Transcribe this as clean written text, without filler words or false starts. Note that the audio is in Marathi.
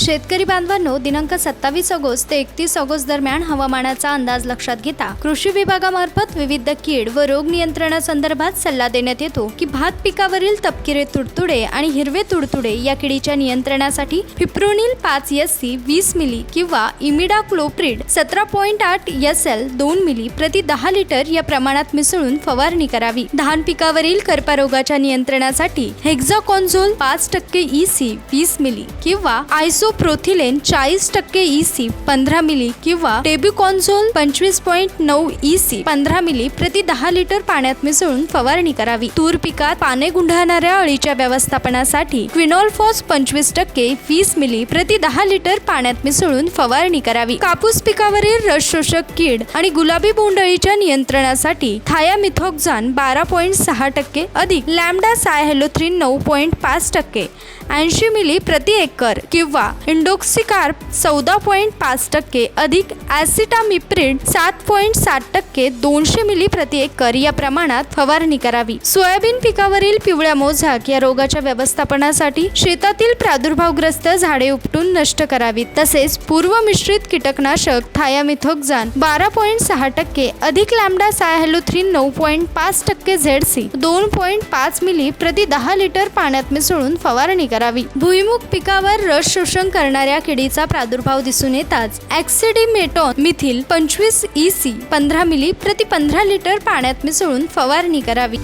शेतकरी बांधवांनो, दिनांक 27 ऑगस्ट ते 31 ऑगस्ट दरम्यान हवामानाचा अंदाज लक्षात घेता कृषी विभागामार्फत विविध कीड व रोग नियंत्रणासंदर्भात सल्ला देण्यात येतो की भात पिकावरील तपकिरे तुडतुडे आणि हिरवे तुडतुडे या किडीच्या नियंत्रणासाठी फिप्रोनिल 5 SC 20 मिली किंवा इमिडाक्लोप्रिड 17.8 SL 2 मिली प्रति 10 लिटर या प्रमाणात मिसळून फवारणी करावी। धान पिकावरील करपा रोगाच्या नियंत्रणासाठी हेक्झाकोन्झोल 5% EC 20 मिली किंवा आयसोप्रोथिलेन 40% EC 15 मिली किंवा टेब्युकॉन्झोल 25.9 EC 15 मिली प्रति 10 लिटर पाण्यात मिसळून फवारणी करावी। तूर पिकात पाने गुंडाळणाऱ्या अळीच्या व्यवस्थापनासाठी क्विनोलफॉस 25% 20 मिली प्रति 10 लिटर पाण्यात मिसळून फवारणी करावी। कापूस पिकावरील रस शोषक कीड आणि गुलाबी बोंडअळीच्या नियंत्रणासाठी थायामिथॉक्झान 12.6% अधिक लॅम्बडा सायहॅलोथ्रिन 9.5% 80 मिली प्रति एकर किंवा इंडोक्सिकार्प 14.5% अधिक ॲसिटामिप्रिड 7.7% 200 मिली प्रति एकर या प्रमाणात फवारणी करावी। सोयाबीन पिकावरील पिवळ्या मोझाक या रोगाच्या व्यवस्थापनासाठी शेतातील प्रादुर्भावग्रस्त झाडे उपटून नष्ट करावीत। तसेच पूर्व मिश्रित कीटकनाशक थायामिथॉक्झान 12.6% अधिक लॅम्बडा सायहॅलोथ्रिन 9.5% ZC 2.5 मिली प्रति 10 लिटर पाण्यात मिसळून फवारणी करावी। भुईमुग पिकावर रस शोषण करणाऱ्या किडीचा प्रादुर्भाव दिसून येताच ॲक्सिडिमेटॉन मिथिल 25 EC 15 मिली प्रति 15 लिटर पाण्यात मिसळून फवारणी करावी।